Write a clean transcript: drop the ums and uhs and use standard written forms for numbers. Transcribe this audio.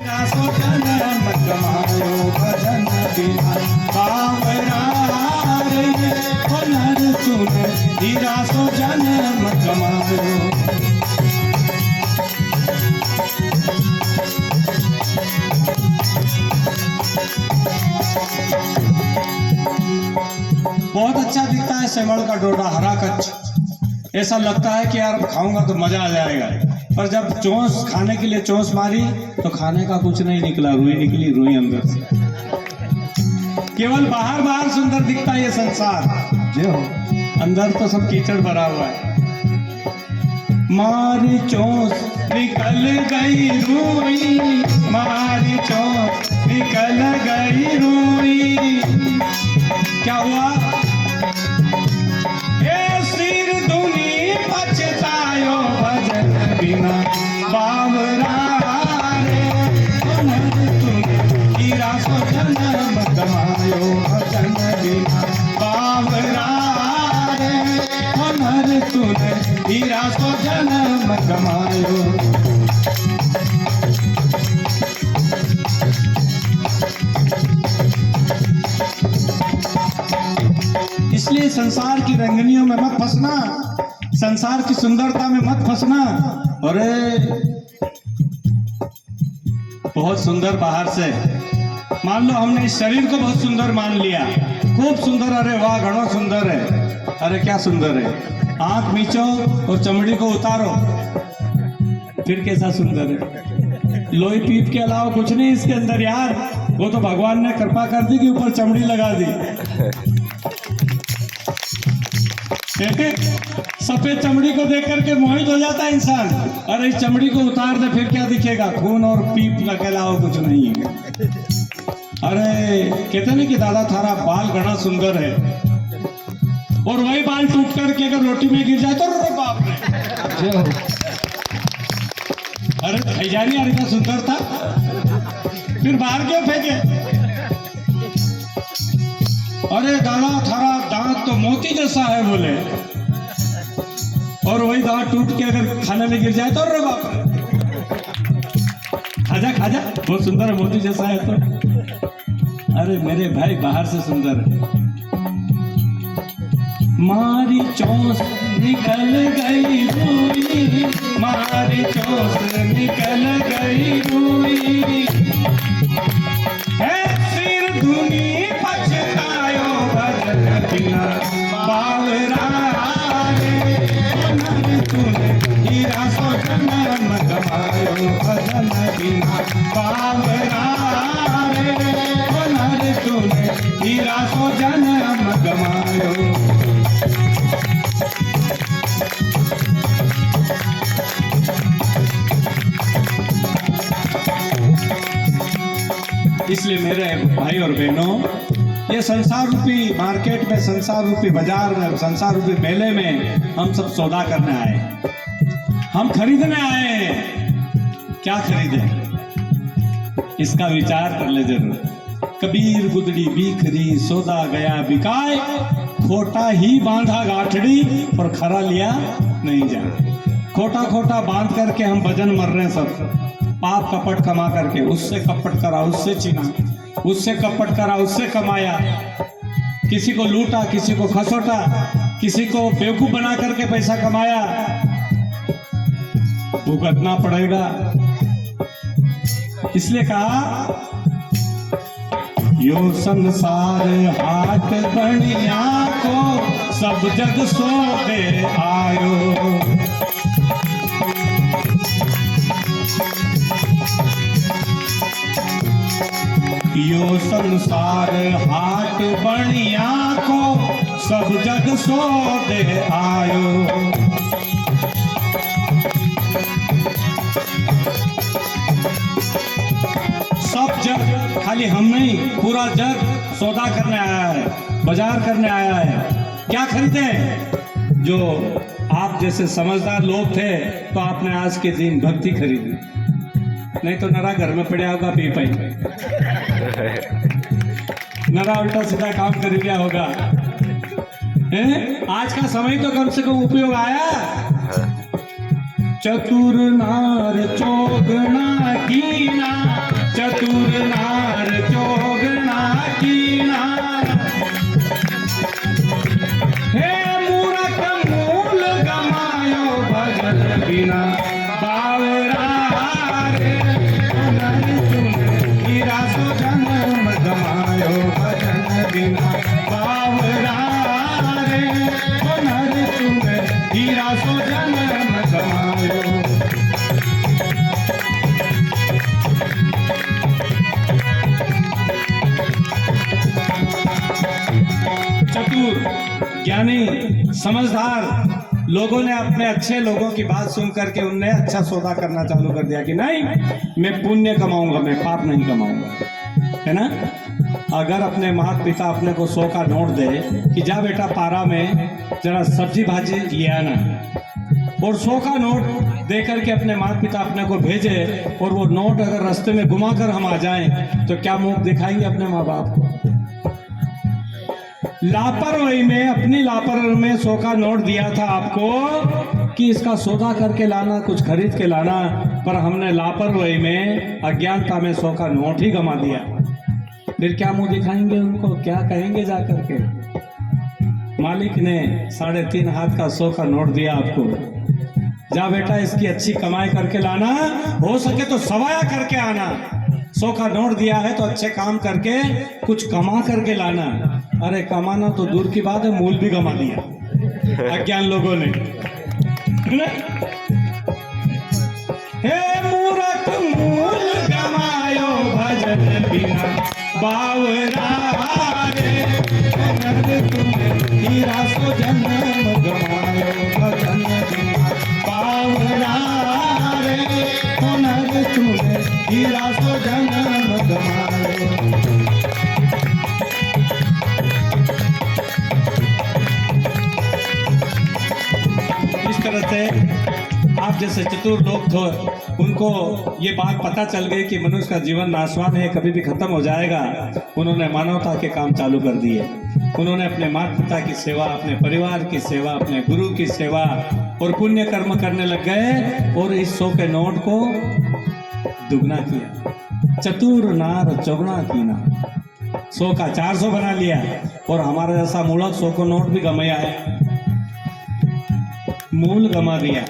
सो जन्म कमायो भजन बिना बावरा रे नर सुन हीरा सो जन्म कमायो। बहुत अच्छा दिखता है सेवड़ का डोडा, हरा कच्च। ऐसा लगता है कि यार खाऊंगा तो मजा आ जाएगा, पर जब चोंच खाने के लिए चोंच मारी तो खाने का कुछ नहीं निकला, रुई निकली, रुई अंदर से। केवल बाहर बाहर सुंदर दिखता है ये संसार, जो अंदर तो सब कीचड़ भरा हुआ है। मारी चोंच निकल गई रुई, मारी चोंच निकल गई रुई। क्या हुआ? सिर दुनी पछतायो भजन बिना बावरा रे हीरा सो जन्म कमायो भजन बिना बावरा रे नर तूने हीरा सो जन्म कमायो। इसलिए संसार की रंगनियों में मत फंसना, संसार की सुंदरता में मत फंसना। अरे बहुत सुंदर बाहर से, मान लो हमने इस शरीर को बहुत सुंदर मान लिया, खूब सुंदर, अरे वाह घणो सुंदर है। अरे क्या सुंदर है? आंख मीचो और चमड़ी को उतारो, फिर कैसा सुंदर है? लोई पीप के अलावा कुछ नहीं इसके अंदर यार। वो तो भगवान ने कृपा कर दी कि ऊपर चमड़ी लगा दी। सफेद चमड़ी को देख करके मोहित हो जाता है इंसान। अरे इस चमड़ी को उतार दे फिर क्या दिखेगा? खून और पीप के अलावा कुछ नहीं है। अरे कहते ना कि दादा थारा बाल घना सुंदर है, और वही बाल टूट करके अगर रोटी में गिर जाए तो बाप रे, अरे खैजानी अरे क्या सुंदर था, फिर बाहर क्यों फेंके? अरे दादा थारा दांत तो मोती जैसा है बोले, और वही दांत टूट के अगर खाने में गिर जाए तो अरे बाप रे, खाजा खाजा बहुत सुंदर है, मोती जैसा है तो। अरे मेरे भाई बाहर से सुंदर है। मारी चोंच निकल गई रुई, मारी चोंच निकल गई रुई, सिर धुनी पछतायो भजन बिना बावरा रे नर तूने हीरा सो जन्म कमायो भजन बिना बावरा रे नर तूने हीरा सो जन्म कमायो। इसलिए मेरे भाई और बहनों, ये संसार रूपी मार्केट में, संसार रूपी बाजार में, संसार रूपी मेले में हम सब सौदा करने आए, हम खरीदने आए। क्या खरीदे इसका विचार कर ले जरूर। कबीर गुदड़ी बिखरी सौदा गया बिकाए, खोटा ही बांधा गाठड़ी और खरा लिया नहीं जा। खोटा खोटा बांध करके हम भजन मर रहे हैं सब, पाप कपट कमा करके, उससे कपट करा उससे चिना, उससे कपट करा उससे कमाया, किसी को लूटा किसी को खसोटा, किसी को बेवकूफ बना करके पैसा कमाया, भुगतना पड़ेगा। इसलिए कहा यो संसार हाट बनिया को सब जग सौदे आयो, यो संसार हाट बनिया को सब जग सौदे आयो। सब जग, खाली हम नहीं, पूरा जग सौदा करने आया है, बाजार करने आया है। क्या खरीदे? जो आप जैसे समझदार लोग थे तो आपने आज के दिन भक्ति खरीदी, नहीं तो नरा घर में पड़ा होगा पीपाई, नरा उल्टा सीधा काम कर लिया होगा। आज का समय तो कम से कम उपयोग आया। चतुर नार चोगना कीना ज्ञानी समझदार लोगों ने अपने अच्छे लोगों की बात सुन करके उनने अच्छा सौदा करना चालू कर दिया कि नहीं, मैं पुण्य कमाऊंगा, मैं पाप नहीं कमाऊंगा, है ना। अगर अपने माता पिता अपने को 100 का नोट दे कि जा बेटा पारा में जरा सब्जी भाजी ले आना, और 100 का नोट दे करके अपने माता पिता अपने को भेजे, और वो नोट अगर रास्ते में घुमा कर हम आ जाएं तो क्या मुंह दिखाएंगे अपने माँ बाप को। लापरवाही में, अपनी लापरवाही में 100 का नोट दिया था आपको कि इसका सौदा करके लाना, कुछ खरीद के लाना, पर हमने लापरवाही में, अज्ञानता में 100 का नोट ही गंवा दिया। फिर क्या मुंह दिखाएंगे उनको, क्या कहेंगे जा करके। मालिक ने 3.5 हाथ का 100 का नोट दिया आपको, जा बेटा इसकी अच्छी कमाई करके लाना, हो सके तो सवाया करके आना। 100 का नोट दिया है तो अच्छे काम करके कुछ कमा करके लाना। अरे कमाना तो दूर की बात है, मूल भी गमा दिया अज्ञान लोगों ने। हे मूर्ख मूल गमायो भजन बिना बावरा रे, हीरा सो जन्म गमायो भजन बिना बावरा रे, तुमने हीरा सो जन्म गमायो। इस तरह से आप जैसे चतुर लोग थे, उनको ये बात पता चल गई कि मनुष्य का जीवन नाशवान है, कभी भी खत्म हो जाएगा। उन्होंने मानवता के काम चालू कर दिए। उन्होंने अपने माता पिता की सेवा, अपने परिवार की सेवा, अपने गुरु की सेवा और पुण्य कर्म करने लग गए, और इस 100 के नोट को दुगना किया। चतुर नार चौगुना कीना, 100 का 400 बना लिया, और हमारा जैसा मूलक 100 को नोट भी गमाया है, मूल गमा दिया।